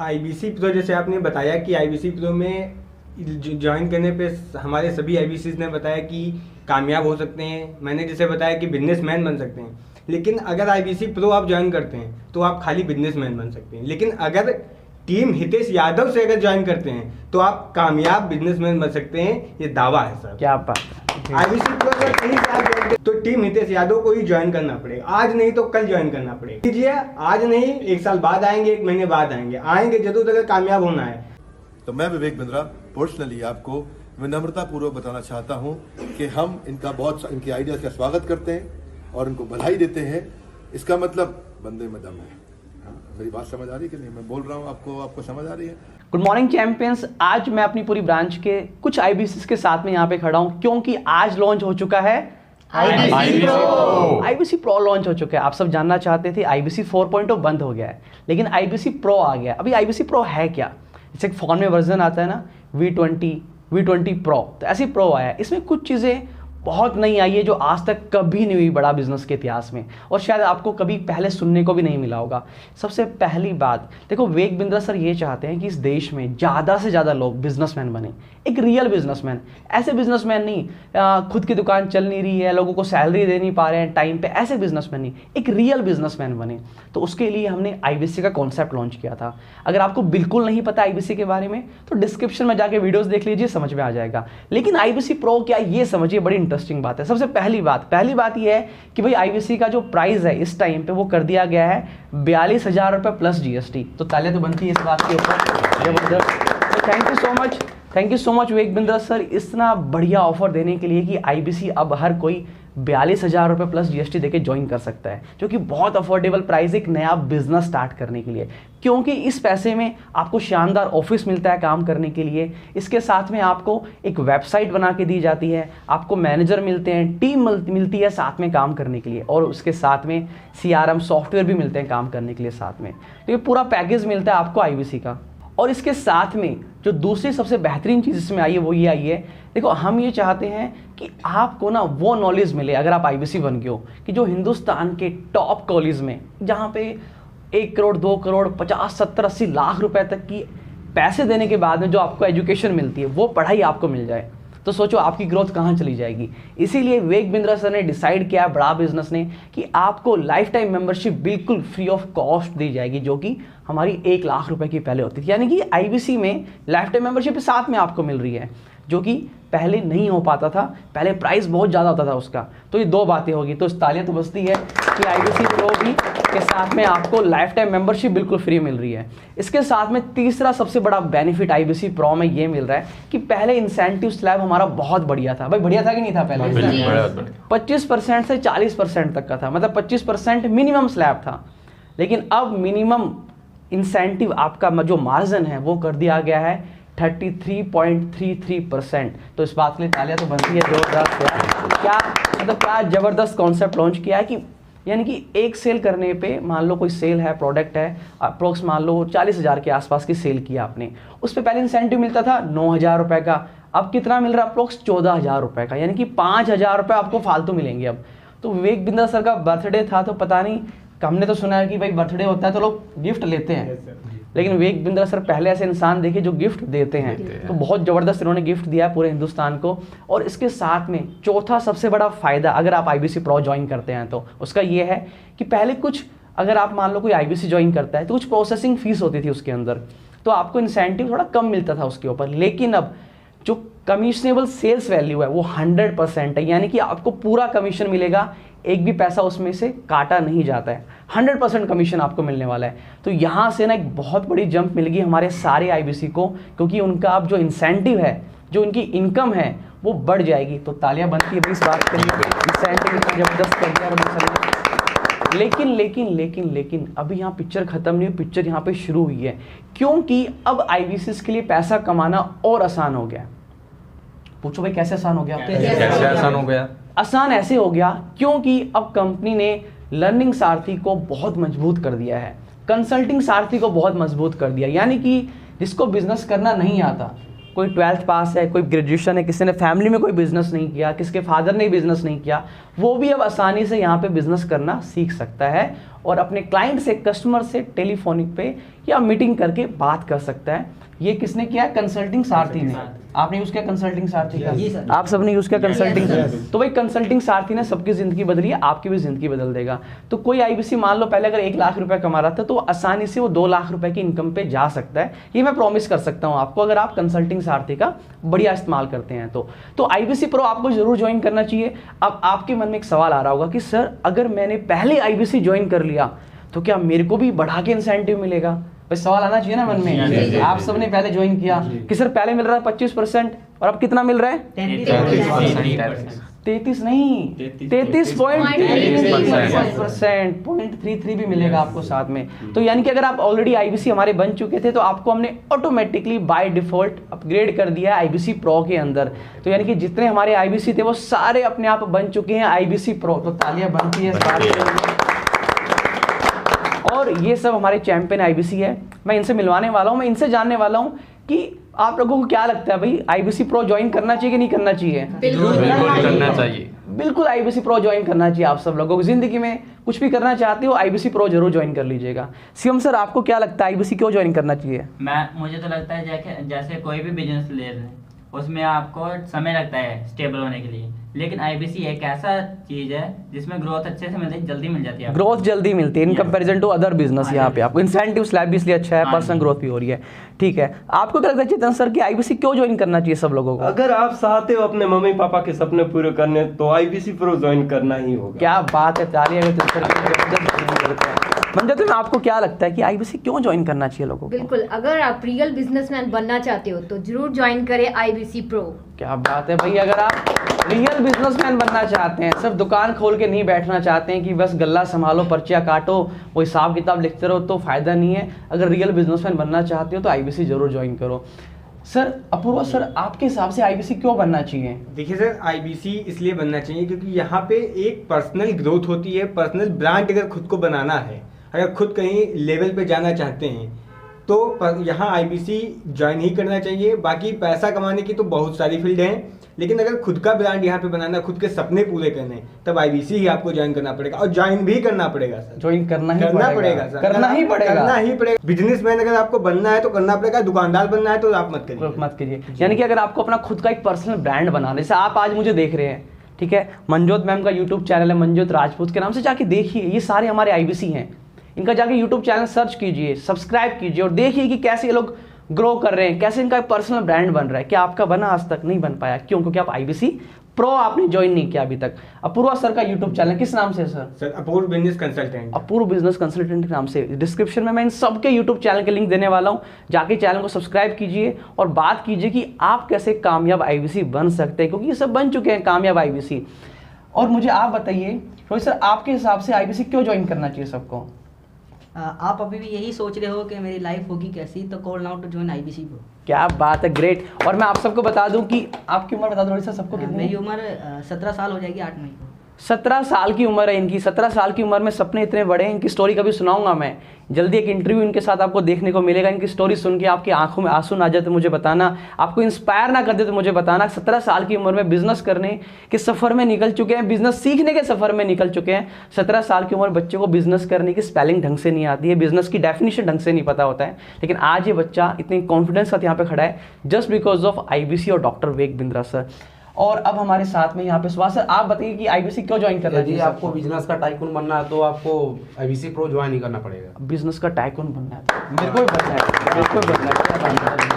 IBC pro जैसे आपने बताया कि आईबीसी प्रो में ज्वाइन करने पे हमारे सभी आईबीसीज ने बताया कि कामयाब हो सकते हैं। मैंने जैसे बताया कि बिजनेसमैन बन सकते हैं। लेकिन अगर आईबीसी प्रो आप ज्वाइन करते हैं तो आप खाली बिजनेसमैन बन सकते हैं। लेकिन अगर टीम हितेश यादव से अगर ज्वाइन करते हैं तो आप कामयाब बिजनेसमैन बन सकते हैं। ये दावा है सर। क्या बात है। आईबीसी प्रो अगर कहीं से आप ज्वाइन तो टीम हितेश यादव को ही ज्वाइन करना पड़ेगा। आज नहीं तो कल ज्वाइन करना पड़ेगा। कीजिए, आज नहीं, 1 साल बाद आएंगे, 1 महीने बाद आएंगे जरूर अगर कामयाब होना है। तो मैं विवेक बिंद्रा पर्सनली आपको विनम्रता पूर्वक बताना चाहता हूं कि हम इनके आइडिया का स्वागत करते हैं और इनको बधाई देते हैं। इसका मतलब बंदे में दम है। मेरी बात समझ आ रही है कि नहीं? मैं बोल रहा हूं, आपको समझ आ रही है? Good morning champions. आज मैं अपनी पूरी ब्रांच के कुछ आईबीसी के साथ में यहाँ पे खड़ा हूँ क्योंकि आज लॉन्च हो चुका है आईबीसी प्रो लॉन्च हो चुका है। आप सब जानना चाहते थे आईबीसी 4.0 बंद हो गया है, लेकिन आईबीसी प्रो आ गया। अभी आईबीसी प्रो है क्या? जैसे एक फोन में वर्जन आता है ना V20 प्रो, तो ऐसी प्रो आया है। इसमें कुछ चीज़ें बहुत नई आई है जो आज तक कभी नहीं हुई बड़ा बिजनेस के इतिहास में, और शायद आपको कभी पहले सुनने को भी नहीं मिला होगा। सबसे पहली बात देखो, विवेक बिंद्रा सर ये चाहते हैं कि इस देश में ज़्यादा से ज़्यादा लोग बिजनेसमैन बने। एक रियल बिजनेसमैन, ऐसे बिजनेसमैन नहीं खुद की दुकान चल नहीं रही है, लोगों को सैलरी दे नहीं पा रहे हैं टाइम पे, ऐसे बिजनेसमैन नहीं, एक रियल बिजनेसमैन बने। तो उसके लिए हमने आईबीसी का कॉन्सेप्ट लॉन्च किया था। अगर आपको बिल्कुल नहीं पता आईबीसी के बारे में तो डिस्क्रिप्शन में जाके वीडियोस देख लीजिए, समझ में आ जाएगा। लेकिन आईबीसी प्रो क्या, ये समझिए, बड़ी इंटरेस्टिंग बात है। सबसे पहली बात ये है कि भाई आईबीसी का जो प्राइस है इस टाइम पे वो कर दिया गया है 42,000 रुपये प्लस जीएसटी। तो तालियां तो बनती है इस बात के ऊपर। जबरदस्त। Thank you so much Vivek Bindra sir, इतना बढ़िया ऑफर देने के लिए कि आईबीसी अब हर कोई 42,000 रुपये प्लस जीएसटी देके ज्वाइन कर सकता है, जो कि बहुत अफोर्डेबल प्राइस एक नया बिजनेस स्टार्ट करने के लिए। क्योंकि इस पैसे में आपको शानदार ऑफिस मिलता है काम करने के लिए, इसके साथ में आपको एक वेबसाइट बना के दी जाती है, आपको मैनेजर मिलते हैं, टीम मिलती है साथ में काम करने के लिए, और उसके साथ में CRM सॉफ्टवेयर भी मिलते हैं काम करने के लिए साथ में। तो ये पूरा पैकेज मिलता है आपको आईबीसी का। और इसके साथ में जो दूसरी सबसे बेहतरीन चीज़ इसमें आई है वो ये आई है, देखो हम ये चाहते हैं कि आपको ना वो नॉलेज मिले अगर आप आईबीसी बन गए हो, कि जो हिंदुस्तान के टॉप कॉलेज में जहाँ पे 1 करोड़ 2 करोड़ 50 70 80 लाख रुपए तक की पैसे देने के बाद में जो आपको एजुकेशन मिलती है वो पढ़ाई आपको मिल जाए, तो सोचो आपकी ग्रोथ कहाँ चली जाएगी। इसीलिए विवेक बिंद्रा सर ने डिसाइड किया, बड़ा बिजनेस ने, कि आपको लाइफ टाइम मेंबरशिप बिल्कुल फ्री ऑफ कॉस्ट दी जाएगी, जो कि हमारी 1 लाख रुपए की पहले होती थी। यानी कि आईबीसी में लाइफ टाइम मेंबरशिप साथ में आपको मिल रही है, जो कि पहले नहीं हो पाता था, पहले प्राइस बहुत ज़्यादा होता था उसका। तो ये 2 बातें होगी, तो तालियां तो बजती है कि आईबीसी प्रो भी के साथ में आपको लाइफ टाइम मेंबरशिप बिल्कुल फ्री मिल रही है। इसके साथ में तीसरा सबसे बड़ा बेनिफिट आईबीसी प्रो में ये मिल रहा है कि पहले इंसेंटिव स्लैब हमारा बहुत बढ़िया था। भाई बढ़िया था कि नहीं था? पहले 25% से 40% तक का था, मतलब 25% मिनिमम स्लैब था। लेकिन अब मिनिमम इंसेंटिव आपका जो मार्जिन है वो कर दिया गया है 33.33%। तो इस बात के लिए तालियां तो बनती है जोरदार। क्या मतलब क्या जबरदस्त कॉन्सेप्ट लॉन्च किया है कि यानी कि एक सेल करने पे, मान लो कोई सेल है, प्रोडक्ट है, अप्रोक्स मान लो 40,000 के आसपास की सेल किया आपने, उस पर पहले इंसेंटिव मिलता था 9,000 रुपये का, अब कितना मिल रहा है? अप्रोक्स 14,000 रुपये का, यानी कि 5,000 रुपये आपको फालतू मिलेंगे अब। तो विवेक बिंद्रा सर का बर्थडे था, तो पता नहीं, हमने तो सुना है कि भाई बर्थडे होता है तो लोग गिफ्ट लेते हैं, लेकिन विवेक बिंद्रा सर पहले ऐसे इंसान देखे जो गिफ्ट देते हैं। तो बहुत ज़बरदस्त इन्होंने गिफ्ट दिया पूरे हिंदुस्तान को। और इसके साथ में चौथा सबसे बड़ा फ़ायदा अगर आप आईबीसी प्रो ज्वाइन करते हैं तो उसका ये है कि पहले कुछ, अगर आप मान लो कोई आईबीसी ज्वाइन करता है तो कुछ प्रोसेसिंग फीस होती थी उसके अंदर, तो आपको इंसेंटिव थोड़ा कम मिलता था उसके ऊपर। लेकिन अब जो कमीशनेबल सेल्स वैल्यू है वो 100% है, यानी कि आपको पूरा कमीशन मिलेगा, एक भी पैसा उसमें से काटा नहीं जाता है, 100% कमीशन आपको मिलने वाला है। तो यहाँ से ना एक बहुत बड़ी जंप मिल गई हमारे सारे आईबीसी को, क्योंकि उनका अब जो इंसेंटिव है, जो उनकी इनकम है वो बढ़ जाएगी। तो तालियां बनती है इस बात के लिए, इंसेंटिव इतना जबरदस्त कर दिया। लेकिन अभी यहाँ पिक्चर खत्म नहीं हुई, पिक्चर यहाँ पे शुरू हुई है, क्योंकि अब आईबीसी के लिए पैसा कमाना और आसान हो गया। पूछो भाई कैसे आसान हो गया? कैसे आसान हो गया? आसान ऐसे हो गया क्योंकि अब कंपनी ने लर्निंग सारथी को बहुत मजबूत कर दिया है, कंसल्टिंग सारथी को बहुत मजबूत कर दिया। यानी कि जिसको बिजनेस करना नहीं आता कोई 12th पास है, कोई ग्रेजुएशन है, किसी ने फैमिली में कोई बिजनेस नहीं किया, किसके फादर ने बिजनेस नहीं किया, वो भी अब आसानी से यहाँ पे बिजनेस करना सीख सकता है और अपने क्लाइंट से, कस्टमर से टेलीफोनिक पे या मीटिंग करके बात कर सकता है। ये किसने किया? कंसल्टिंग सारथी ने। आपने यूज किया कंसल्टिंग सारथी का? आप सबने यूज किया कंसल्टिंग। तो भाई कंसल्टिंग सारथी ने सबकी जिंदगी बदली है, आपकी भी जिंदगी बदल देगा। तो कोई आईबीसी मान लो पहले अगर 1 लाख रुपए कमा रहा था तो आसानी से वो 2 लाख रुपए की इनकम पे जा सकता है। ये मैं प्रॉमिस कर सकता हूँ आपको, अगर आप कंसल्टिंग सारथी का बढ़िया इस्तेमाल करते हैं तो आईबीसी प्रो आपको जरूर ज्वाइन करना चाहिए। अब आपके मन में एक सवाल आ रहा होगा कि सर अगर मैंने पहले आईबीसी ज्वाइन कर लिया तो क्या मेरे को भी बढ़ा के इंसेंटिव मिलेगा? भाई सवाल आना चाहिए ना मन में। आप सबने पहले ज्वाइन किया कि सर पहले मिल रहा है 25% और अब कितना मिल रहा है? 33 नहीं, 33.33% 0.33 भी मिलेगा आपको साथ में। तो यानी कि अगर आप ऑलरेडी आईबीसी हमारे बन चुके थे तो आपको हमने ऑटोमेटिकली बाय डिफॉल्ट अपग्रेड कर दिया है आईबीसी प्रो के अंदर। तो यानी कि जितने हमारे आईबीसी थे वो सारे अपने आप बन चुके हैं आईबीसी प्रो। तो तालियां बनती है इस बात के लिए। और ये सब हमारे चैंपियन आईबीसी है, मैं इनसे मिलवाने वाला हूँ, मैं इनसे जानने वाला हूँ कि आप लोगों को क्या लगता है भाई आईबीसी प्रो ज्वाइन करना चाहिए कि नहीं करना चाहिए? बिल्कुल करना चाहिए। बिल्कुल आईबीसी प्रो ज्वाइन करना चाहिए। आप सब लोगों को जिंदगी में कुछ भी करना चाहते हो आईबीसी प्रो जरूर ज्वाइन कर लीजिएगा। शिवम सर आपको क्या लगता है आईबीसी क्यों ज्वाइन करना चाहिए? मुझे तो लगता है जैसे कोई भी बिजनेस ले रहे हैं उसमें आपको समय लगता है स्टेबल होने के लिए, लेकिन आईबीसी एक ऐसा चीज है जिसमें ग्रोथ अच्छे से मिलती है, जल्दी मिल जाती है। ग्रोथ जल्दी मिलती है in comparison to other business. यहाँ पे आपको इंसेंटिव स्लैब भी इसलिए अच्छा है, पर्सनल ग्रोथ भी हो रही है। ठीक है, आपको क्या लगता है चेतन सर कि आईबीसी क्यों ज्वाइन करना चाहिए सब लोगों को? अगर आप चाहते हो अपने मम्मी पापा के सपने पूरे करने तो आईबीसी प्रो ज्वाइन करना ही होगा। क्या बात है, तालियां अगर चेतन सर। मंजत मैम आपको क्या लगता है कि आईबीसी क्यों ज्वाइन करना चाहिए लोगों को? बिल्कुल, अगर आप रियल बिजनेसमैन बनना चाहते हो तो जरूर ज्वाइन करें आईबीसी प्रो। क्या बात है भाई, अगर आप रियल बिजनेसमैन बनना चाहते हैं, सिर्फ दुकान खोल के नहीं बैठना चाहते हैं कि बस गल्ला संभालो, पर्चियाँ काटो, वो हिसाब किताब लिखते रहो तो फायदा नहीं है। अगर रियल बिजनेसमैन बनना चाहते हो तो आईबीसी जरूर ज्वाइन करो। सर अपूर्वा सर आपके हिसाब से आईबीसी क्यों बनना चाहिए? देखिए सर, आईबीसी इसलिए बनना चाहिए क्योंकि यहाँ पे एक पर्सनल ग्रोथ होती है। पर्सनल ब्रांड अगर खुद को बनाना है, अगर खुद कहीं लेवल पे जाना चाहते हैं तो यहाँ आईबीसी ज्वाइन ही करना चाहिए। बाकी पैसा कमाने की तो बहुत सारी फील्ड हैं, लेकिन अगर खुद का ब्रांड यहाँ पे बनाना, खुद के सपने पूरे करने, तब आईबीसी ही आपको ज्वाइन करना पड़ेगा और ज्वाइन भी करना पड़ेगा सर। ज्वाइन करना पड़ेगा सर, करना ही पड़ेगा। बिजनेसमैन अगर आपको बनना है तो करना पड़ेगा, दुकानदार बनना है तो आप मत करिए। यानी कि अगर आपको अपना खुद का एक पर्सनल ब्रांड बनाना है, जैसे आप आज मुझे देख रहे हैं, ठीक है, मनजोत मैम का यूट्यूब चैनल है मनजोत राजपूत के नाम से, जाके देखिए, ये सारे हमारे आईबीसी हैं। इनका जाके यूट्यूब चैनल सर्च कीजिए, सब्सक्राइब कीजिए और देखिए कि कैसे ये लोग ग्रो कर रहे हैं, कैसे इनका पर्सनल ब्रांड बन रहा है। क्या आपका बना? आज तक नहीं बन पाया। क्यों? क्योंकि आप आईबीसी प्रो आपने ज्वाइन नहीं किया अभी तक। अपूर्वा सर का यूट्यूब चैनल किस नाम से है सर? सर अपूर्व बिजनेस कंसल्टेंट। अपूर्व बिजनेस कंसल्टेंट के नाम से। डिस्क्रिप्शन में मैं इन सबके यूट्यूब चैनल के लिंक देने वाला हूं, जाके चैनल को सब्सक्राइब कीजिए और बात कीजिए कि आप कैसे कामयाब आईबीसी बन सकते हैं, क्योंकि ये सब बन चुके हैं कामयाब आईबीसी। और मुझे आप बताइए रोहित सर, आपके हिसाब से आईबीसी क्यों ज्वाइन करना चाहिए सबको? आप अभी भी यही सोच रहे हो कि मेरी लाइफ होगी कैसी, तो call now to join IBC pro. क्या बात है, ग्रेट। और मैं आप सबको बता दूं कि आपकी उम्र बता दो रोहित सर सबको कितनी? मेरी उम्र 17 साल हो जाएगी 8 मई को। 17 साल की उम्र है इनकी। 17 साल की उम्र में सपने इतने बड़े हैं, इनकी स्टोरी कभी सुनाऊंगा मैं। जल्दी एक इंटरव्यू इनके साथ आपको देखने को मिलेगा। इनकी स्टोरी सुन के आपकी आंखों में आंसू ना आ जाए तो मुझे बताना, आपको इंस्पायर ना कर दे तो मुझे बताना। 17 साल की उम्र में बिजनेस करने के सफ़र में निकल चुके हैं, बिजनेस सीखने के सफ़र में निकल चुके हैं। 17 साल की उम्र बच्चे को बिजनेस करने की स्पेलिंग ढंग से नहीं आती है, बिजनेस की डेफिनेशन ढंग से नहीं पता होता है, लेकिन आज ये बच्चा इतनी कॉन्फिडेंस के साथ यहाँ पे खड़ा है जस्ट बिकॉज ऑफ आईबीसी और डॉक्टर वेग बिंद्रा सर। और अब हमारे साथ में यहाँ पे सुभाष सर, आप बताइए कि आईबीसी क्यों ज्वाइन करना चाहिए? आपको बिजनेस का टाइकून बनना है तो आपको आईबीसी प्रो ज्वाइन ही करना पड़ेगा। बिजनेस का टाइकून बनना है, मेरे को भी बनना है, मेरे को भी बनना है। क्या बात है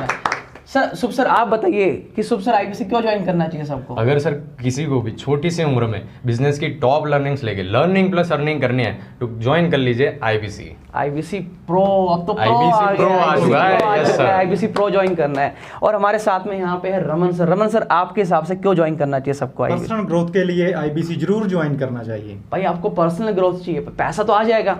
सर। शुभ सर आप बताइए कि शुभ सर आईबीसी क्यों ज्वाइन करना चाहिए सबको? अगर सर किसी को भी छोटी सी उम्र में बिजनेस की टॉप लर्निंग्स लेके लर्निंग प्लस अर्निंग करनी है तो ज्वाइन कर लीजिए आईबीसी। आईबीसी प्रो, अब तो आईबीसी प्रो आ चुका है। Yes sir, IBC pro join करना है। और हमारे साथ में यहाँ पे है रमन सर। रमन सर आपके हिसाब से क्यों ज्वाइन करना चाहिए सबको आईबीसी? पर्सनल ग्रोथ के लिए आईबीसी जरूर ज्वाइन करना चाहिए। भाई आपको पर्सनल ग्रोथ चाहिए, पैसा तो आ जाएगा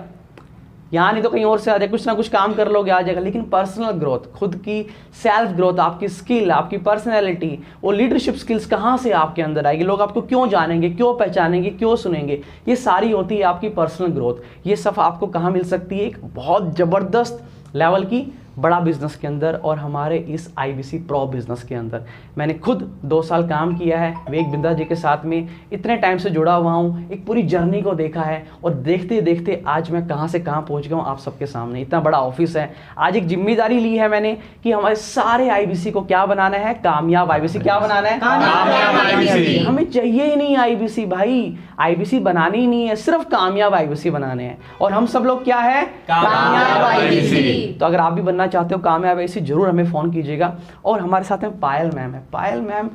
यहाँ, नहीं तो कहीं और से आ जाएगा, कुछ ना कुछ काम कर लोगे आ जाएगा, लेकिन पर्सनल ग्रोथ, खुद की सेल्फ ग्रोथ, आपकी स्किल, आपकी पर्सनैलिटी, वो लीडरशिप स्किल्स कहाँ से आपके अंदर आएगी, लोग आपको क्यों जानेंगे, क्यों पहचानेंगे, क्यों सुनेंगे, ये सारी होती है आपकी पर्सनल ग्रोथ। ये सब आपको कहाँ मिल सकती है? एक बहुत ज़बरदस्त लेवल की बड़ा बिजनेस के अंदर और हमारे इस IBC प्रो बिजनेस के अंदर। मैंने खुद 2 साल काम किया है विवेक बिंद्रा जी के साथ में, इतने टाइम से जुड़ा हुआ हूँ, एक पूरी जर्नी को देखा है और देखते देखते आज मैं कहाँ से कहाँ पहुँच गया हूँ आप सबके सामने। इतना बड़ा ऑफिस है। आज एक जिम्मेदारी ली है मैंने कि हमारे सारे IBC को क्या बनाना है, कामयाब IBC। क्या बनाना है? कामयाब IBC। हमें चाहिए ही नहीं IBC भाई, IBC बनानी ही नहीं है, सिर्फ कामयाब IBC बनाने हैं। और हम सब लोग क्या है? कामयाब IBC। तो अगर आप भी बनना चाहते हो कामयाब IBC, जरूर हमें फ़ोन कीजिएगा। और हमारे साथ में पायल मैम है। पायल मैम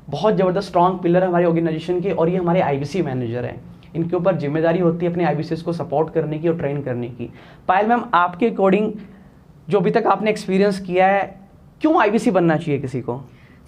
बहुत ज़बरदस्त स्ट्रॉन्ग पिलर है हमारे ऑर्गेनाइजेशन के और ये हमारे IBC मैनेजर हैं। इनके ऊपर जिम्मेदारी होती है अपने IBCs को सपोर्ट करने की और ट्रेन करने की। पायल मैम, आपके अकॉर्डिंग जो अभी तक आपने एक्सपीरियंस किया है, क्यों IBC बनना चाहिए किसी को?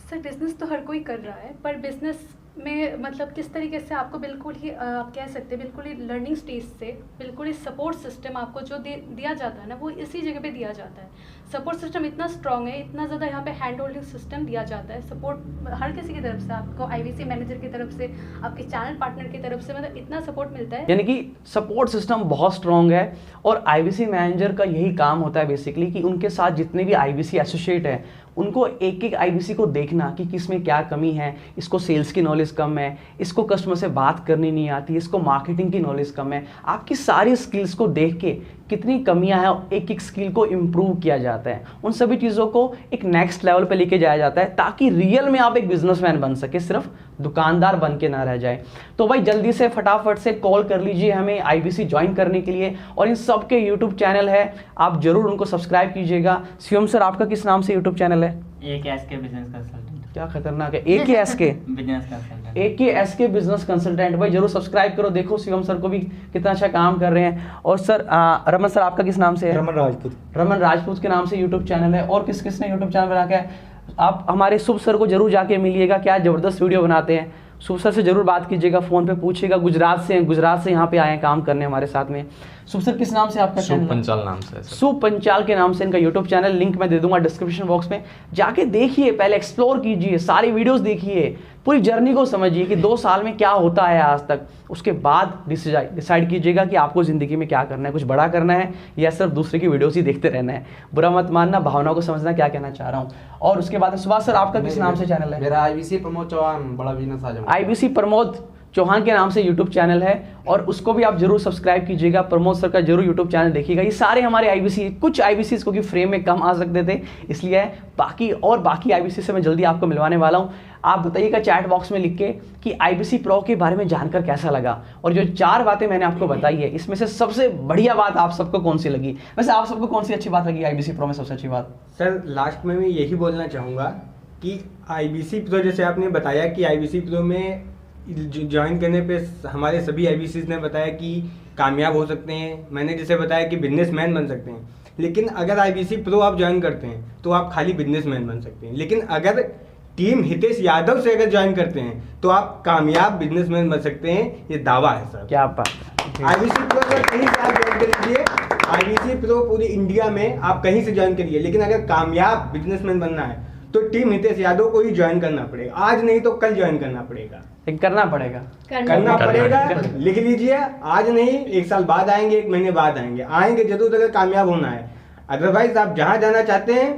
सर बिज़नेस तो हर कोई कर रहा है, पर बिज़नेस में मतलब किस तरीके से आपको बिल्कुल ही आप कह सकते हैं बिल्कुल ही लर्निंग स्टेज से बिल्कुल ही सपोर्ट सिस्टम आपको जो दिया जाता है ना, वो इसी जगह पे दिया जाता है। सपोर्ट सिस्टम इतना स्ट्रांग है, इतना ज़्यादा यहाँ पे हैंड होल्डिंग सिस्टम दिया जाता है। सपोर्ट हर किसी की तरफ से, आपको IBC मैनेजर की तरफ से, आपके चैनल पार्टनर की तरफ से, मतलब इतना सपोर्ट मिलता है। यानी कि सपोर्ट सिस्टम बहुत स्ट्रांग है और IBC मैनेजर का यही काम होता है बेसिकली कि उनके साथ जितने भी IBC एसोसिएट हैं उनको एक एक IBC को देखना कि किस में क्या कमी है। इसको सेल्स की नॉलेज कम है, इसको कस्टमर से बात करनी नहीं आती, इसको मार्केटिंग की नॉलेज कम है। आपकी सारी स्किल्स को देख के कितनी कमियां हैं, एक एक स्किल को इम्प्रूव किया जाता है। उन सभी चीज़ों को एक नेक्स्ट लेवल पे लेके जाया जाता है ताकि रियल में आप एक बिजनेसमैन बन सके, सिर्फ दुकानदार बन के ना रह जाए। तो भाई जल्दी से फटाफट से कॉल कर लीजिए हमें IBC ज्वाइन करने के लिए। और इन सब के यूट्यूब चैनल है, आप जरूर उनको सब्सक्राइब कीजिएगा। शिवम सर, आपका किस नाम से यूट्यूब चैनल है? AKSK business consultant. क्या खतरनाक है, AKSK business consultant. AKSK business consultant. भाई जरूर सब्सक्राइब करो। देखो शिवम सर को भी कितना अच्छा काम कर रहे हैं। और सर रमन सर, आपका किस नाम से है? रमन राजपूत। रमन राजपूत के नाम से यूट्यूब चैनल है। और किस किस ने यूट्यूब चैनल बना के है? आप हमारे शुभ सर को जरूर जाके मिलिएगा, क्या ज़बरदस्त वीडियो बनाते हैं। शुभ सर से जरूर बात कीजिएगा, फ़ोन पे पूछिएगा। गुजरात से यहाँ पे आए हैं काम करने हमारे साथ में। शुभ सर किस नाम से आपका चैनल? शुभ पंचाल नाम से। शुभ पंचाल के नाम से इनका यूट्यूब चैनल, लिंक मैं दे दूंगा डिस्क्रिप्शन बॉक्स में। जाके देखिए, पहले एक्सप्लोर कीजिए, सारी वीडियोस देखिए, पूरी जर्नी को समझिए कि 2 साल में क्या होता है आज तक। उसके बाद डिसाइड कीजिएगा कि आपको ज़िंदगी में क्या करना है, कुछ बड़ा करना है या सिर्फ दूसरे की वीडियोस ही देखते रहना है। बुरा मत मानना, भावनाओं को समझना क्या कहना चाह रहा हूँ। और उसके बाद सुभाष सर, आपका किस नाम से चैनल है? मेरा IBC प्रमोद चौहान, बड़ा बिजनेस आज IBC प्रमोद चौहान के नाम से यूट्यूब चैनल है और उसको भी आप जरूर सब्सक्राइब कीजिएगा। प्रमोद सर का जरूर यूट्यूब चैनल देखिएगा। ये सारे हमारे IBC, कुछ IBCs को कि फ्रेम में कम आ सकते थे इसलिए, बाकी IBC से मैं जल्दी आपको मिलवाने वाला हूँ। आप बताइएगा चैट बॉक्स में लिख के कि IBC प्रो के बारे में जानकर कैसा लगा। और जो 4 बातें मैंने आपको बताई है, इसमें से सबसे बढ़िया बात आप सबको कौन सी लगी? वैसे आप सबको कौन सी अच्छी बात लगी IBC प्रो में सबसे अच्छी बात? सर लास्ट में मैं यही बोलना चाहूँगा कि IBC प्रो, जैसे आपने बताया कि IBC प्रो में ज्वाइन करने पे हमारे सभी IBCs ने बताया कि कामयाब हो सकते हैं। मैंने जैसे बताया कि बिजनेसमैन बन सकते हैं। लेकिन अगर IBC प्रो आप ज्वाइन करते हैं तो आप खाली बिजनेसमैन बन सकते हैं। लेकिन अगर टीम हितेश यादव से अगर ज्वाइन करते हैं तो आप कामयाब बिजनेसमैन बन सकते हैं। ये दावा है सर। क्या बात है। IBC प्रो पर कहीं से आप ज्वाइन कर लीजिए। IBC प्रो पूरी इंडिया में आप कहीं से ज्वाइन करिए, लेकिन अगर कामयाब बिजनेसमैन बनना है तो टीम हितेश यादव को ही ज्वाइन करना पड़ेगा। आज नहीं तो कल ज्वाइन करना पड़ेगा। करना पड़ेगा। लिख लीजिए, आज नहीं, 1 साल बाद आएंगे, 1 महीने बाद आएंगे जरूर अगर कामयाब होना है। अदरवाइज आप जहां जाना चाहते हैं,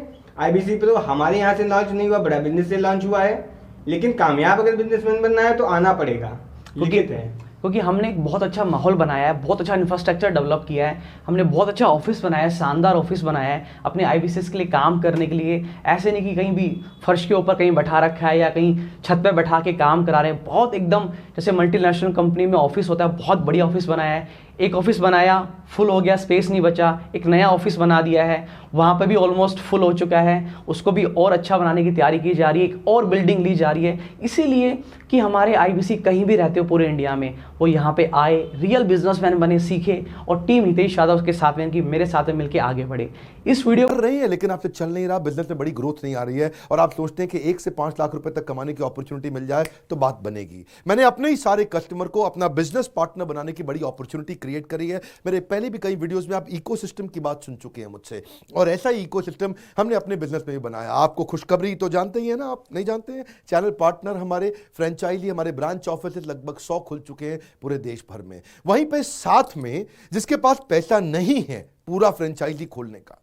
IBC प्रो हमारे यहाँ से लॉन्च नहीं हुआ, बड़ा बिजनेस से लॉन्च हुआ है। लेकिन कामयाब अगर बिजनेसमैन बनना है तो आना पड़ेगा। लिखित है क्योंकि हमने एक बहुत अच्छा माहौल बनाया है, बहुत अच्छा इंफ्रास्ट्रक्चर डेवलप किया है, हमने बहुत अच्छा ऑफिस बनाया है, शानदार ऑफिस बनाया है अपने IBCs के लिए काम करने के लिए। ऐसे नहीं कि कहीं भी फर्श के ऊपर कहीं बैठा रखा है या कहीं छत पे बैठा के काम करा रहे हैं। बहुत एकदम जैसे मल्टीनेशनल कंपनी में ऑफिस होता है, बहुत बढ़िया ऑफिस बनाया है। एक ऑफिस बनाया, फुल हो गया, स्पेस नहीं बचा, एक नया ऑफिस बना दिया है, वहाँ पर भी ऑलमोस्ट फुल हो चुका है, उसको भी और अच्छा बनाने की तैयारी की जा रही है, एक और बिल्डिंग ली जा रही है। इसीलिए कि हमारे IBC कहीं भी रहते हो पूरे इंडिया में, वो यहाँ पे आए, रियल बिजनेसमैन बने, सीखे और टीम हितेश यादव के साथ में कि मेरे साथ में मिलकर आगे बढ़े। इस वीडियो कर रही है लेकिन आपसे चल नहीं रहा, बिजनेस में बड़ी ग्रोथ नहीं आ रही है और आप सोचते हैं कि 1 से 5 लाख रुपए तक कमाने की अपॉर्चुनिटी मिल जाए तो बात बनेगी। मैंने अपने ही सारे कस्टमर को अपना बिजनेस पार्टनर बनाने की बड़ी अपॉर्चुनिटी क्रिएट करी है। मेरे पहले भी कई वीडियोस में आप इकोसिस्टम की बात सुन चुके हैं मुझसे, और ऐसा ही इकोसिस्टम हमने अपने बिजनेस में भी बनाया। आपको खुशखबरी तो जानते ही है ना, आप नहीं जानते हैं? चैनल पार्टनर हमारे फ्रेंचाइजी, हमारे ब्रांच ऑफिस लगभग 100 खुल चुके हैं पूरे देश भर में। वहीं पे साथ में जिसके पास पैसा नहीं है पूरा फ्रेंचाइजी खोलने का,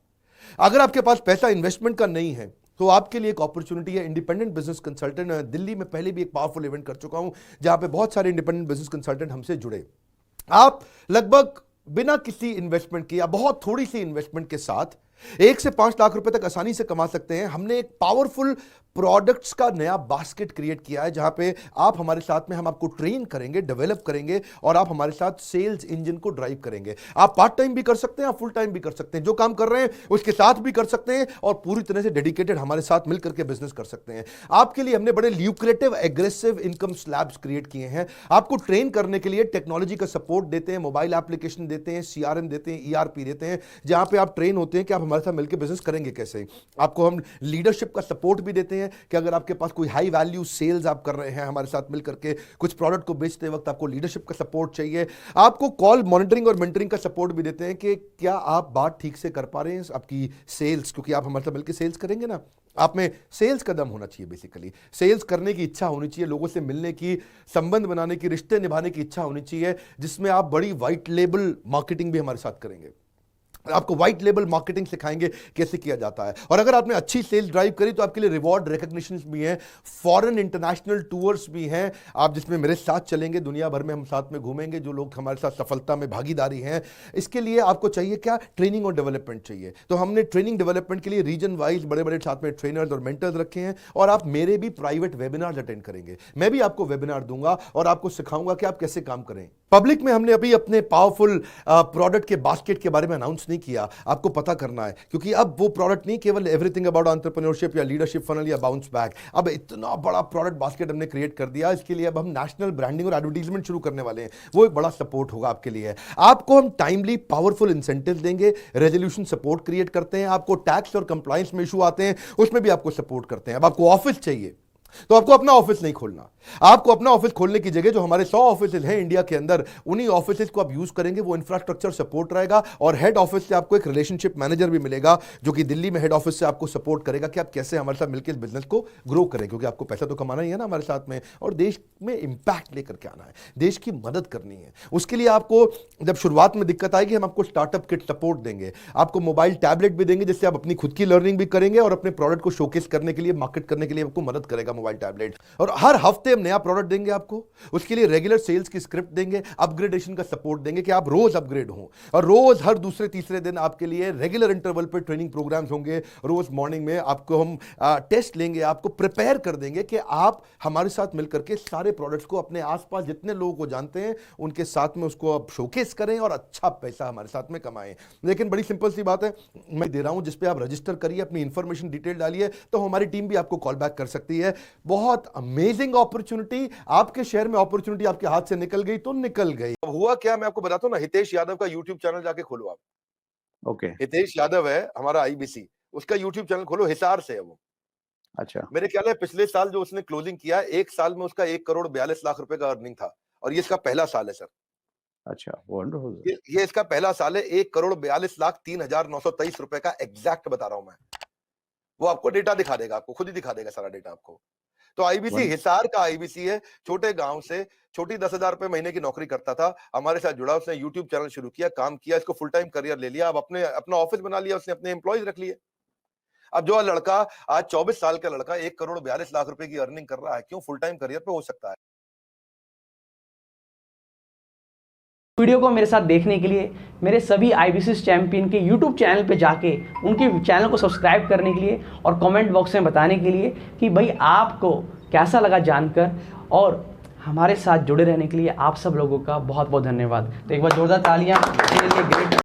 अगर आपके पास पैसा इन्वेस्टमेंट का नहीं है तो आपके लिए एक अपॉर्चुनिटी है इंडिपेंडेंट बिजनेस कंसल्टेंट। दिल्ली में पहले भी एक पावरफुल इवेंट कर चुका हूं जहां पे बहुत सारे इंडिपेंडेंट बिजनेस कंसल्टेंट हमसे जुड़े। आप लगभग बिना किसी इन्वेस्टमेंट के या बहुत थोड़ी सी इन्वेस्टमेंट के साथ 1 से 5 लाख रुपए तक आसानी से कमा सकते हैं। हमने एक पावरफुल प्रोडक्ट्स का नया बास्केट क्रिएट किया है जहां पे आप हमारे साथ में, हम आपको ट्रेन करेंगे, डेवलप करेंगे और आप हमारे साथ सेल्स इंजन को ड्राइव करेंगे। आप पार्ट टाइम भी कर सकते हैं, आप फुल टाइम भी कर सकते हैं, जो काम कर रहे हैं उसके साथ भी कर सकते हैं और पूरी तरह से डेडिकेटेड हमारे साथ मिलकर के बिजनेस कर सकते हैं। आपके लिए हमने बड़े lucrative aggressive income slabs create किए हैं। आपको ट्रेन करने के लिए टेक्नोलॉजी का सपोर्ट देते हैं, मोबाइल एप्लीकेशन देते हैं, CRM देते हैं, ERP देते हैं, जहां पे आप ट्रेन होते हैं कि आप हमारे साथ मिलकर बिजनेस करेंगे कैसे। आपको हम लीडरशिप का सपोर्ट भी देते हैं कि अगर आपके पास कोई हाई वैल्यू सेल्स आप कर रहे हैं हमारे साथ मिलकर के, कुछ प्रोडक्ट को बेचते वक्त आपको लीडरशिप का सपोर्ट चाहिए, आपको कॉल मॉनिटरिंग और मेंटरिंग का सपोर्ट भी देते हैं कि क्या आप बात ठीक से कर पा रहे हैं आपकी सेल्स, क्योंकि आप हमारे साथ मिलकर सेल्स करेंगे ना, आप में सेल्स का दम होना चाहिए। बेसिकली सेल्स करने की इच्छा होनी चाहिए, लोगों से मिलने की, संबंध बनाने की, रिश्ते निभाने की इच्छा होनी चाहिए, जिसमें आप बड़ी व्हाइट लेबल मार्केटिंग भी हमारे साथ करेंगे। आपको व्हाइट लेबल मार्केटिंग सिखाएंगे कैसे किया जाता है। और अगर आपने अच्छी सेल्स ड्राइव करी तो आपके लिए रिवॉर्ड रिकॉग्निशंस भी हैं, फॉरेन इंटरनेशनल टूर्स भी हैं, आप जिसमें मेरे साथ चलेंगे, दुनिया भर में हम साथ में घूमेंगे, जो लोग हमारे साथ सफलता में भागीदारी हैं। इसके लिए आपको चाहिए क्या? ट्रेनिंग और डेवलपमेंट चाहिए। तो हमने ट्रेनिंग डेवलपमेंट के लिए रीजन वाइज बड़े बड़े साथ में ट्रेनर्स और मेंटर्स रखे हैं और आप मेरे भी प्राइवेट वेबिनार्स अटेंड करेंगे। मैं भी आपको वेबिनार दूंगा और आपको सिखाऊंगा कि आप कैसे काम करें। पब्लिक में हमने अभी अपने पावरफुल प्रोडक्ट के बास्केट के बारे में अनाउंस नहीं किया, आपको पता करना है, क्योंकि अब वो प्रोडक्ट नहीं केवल एवरीथिंग अबाउट एंटरप्रेन्योरशिप या लीडरशिप फनल या बाउंस बैक, अब इतना बड़ा प्रोडक्ट बास्केट हमने क्रिएट कर दिया। इसके लिए अब हम नेशनल ब्रांडिंग और एडवर्टाइजमेंट शुरू करने वाले हैं, वो एक बड़ा सपोर्ट होगा आपके लिए। आपको हम टाइमली पावरफुल इंसेंटिव देंगे, रेजोल्यूशन सपोर्ट क्रिएट करते हैं, आपको टैक्स और कंप्लायंस में इशू आते हैं उसमें भी आपको सपोर्ट करते हैं। अब आपको ऑफिस चाहिए तो आपको अपना ऑफिस नहीं खोलना, आपको अपना ऑफिस खोलने की जगह जो हमारे 100 ऑफिस हैं इंडिया के अंदर, उन्हीं ऑफिस को आप यूज करेंगे, वो इंफ्रास्ट्रक्चर सपोर्ट रहेगा और हेड ऑफिस से आपको एक रिलेशनशिप मैनेजर भी मिलेगा जो कि दिल्ली में हेड ऑफिस से आपको सपोर्ट करेगा कि आप कैसे हमारे साथ मिलकर इस बिजनेस को ग्रो करें, क्योंकि आपको पैसा तो कमाना ही है ना हमारे साथ में, और देश में इंपैक्ट लेकर के आना है, देश की मदद करनी है। उसके लिए आपको जब शुरुआत में दिक्कत आएगी हम आपको स्टार्टअप किट सपोर्ट देंगे, आपको मोबाइल टैबलेट भी देंगे जिससे आप अपनी खुद की लर्निंग भी करेंगे और अपने प्रोडक्ट को शोकेस करने के लिए, मार्केट करने के लिए आपको मदद करेगा मोबाइल टैबलेट। और हर हफ्ते हम नया प्रोडक्ट देंगे आपको, उसके लिए रेगुलर सेल्स की स्क्रिप्ट देंगे, अपग्रेडेशन का सपोर्ट देंगे कि आप रोज अपग्रेड हो, और रोज हर दूसरे तीसरे दिन आपके लिए रेगुलर इंटरवल पे ट्रेनिंग प्रोग्राम्स होंगे। रोज मॉर्निंग में आपको हम टेस्ट लेंगे, आपको प्रिपेयर कर देंगे कि आप हमारे साथ मिलकर के सारे प्रोडक्ट्स को अपने आसपास जितने लोगों को जानते हैं उनके साथ में उसको आप शोकेस करें और अच्छा पैसा हमारे साथ में कमाएं। लेकिन बड़ी सिंपल सी बात है, मैं दे रहा हूं जिस पे आप रजिस्टर करिए, अपनी इंफॉर्मेशन डिटेल डालिए, तो हमारी टीम भी आपको कॉल बैक कर सकती है। बहुत अमेजिंग अपॉर्चुनिटी, आपके शहर में अपॉर्चुनिटी आपके हाथ से निकल गई तो निकल गई। अब हुआ क्या, मैं आपको बताता हूं ना, हितेश यादव का यूट्यूब चैनल जाके खोलो आप। ओके, हितेश यादव है हमारा IBC, उसका यूट्यूब चैनल खोलो, हिसार से है वो। अच्छा, मेरे ख्याल है पिछले साल जो उसने क्लोजिंग किया, एक साल में उसका 1,42,00,000 रुपए का अर्निंग था, और ये इसका पहला साल है सर। अच्छा, वंडरफुल। ये इसका पहला साल है। 1,42,03,923 रुपए का एग्जैक्ट बता रहा हूं मैं, वो आपको डेटा दिखा देगा, आपको खुद ही दिखा देगा सारा डेटा आपको। तो IBC हिसार का IBC है, छोटे गांव से, छोटी 10,000 रुपए महीने की नौकरी करता था, हमारे साथ जुड़ा, उसने यूट्यूब चैनल शुरू किया, काम किया, इसको फुल टाइम करियर ले लिया, अब अपना ऑफिस बना लिया, उसने अपने एम्प्लॉयज रख लिए। अब जो लड़का आज 24 साल का लड़का 1,42,00,000 रुपए की अर्निंग कर रहा है, क्यों? फुल टाइम करियर पे हो सकता है। वीडियो को मेरे साथ देखने के लिए मेरे सभी IBC चैंपियन के YouTube चैनल पे जाके उनके चैनल को सब्सक्राइब करने के लिए और कमेंट बॉक्स में बताने के लिए कि भाई आपको कैसा लगा जानकर, और हमारे साथ जुड़े रहने के लिए आप सब लोगों का बहुत बहुत धन्यवाद। तो एक बार जोरदार तालियां मेरे लिए ग्रेट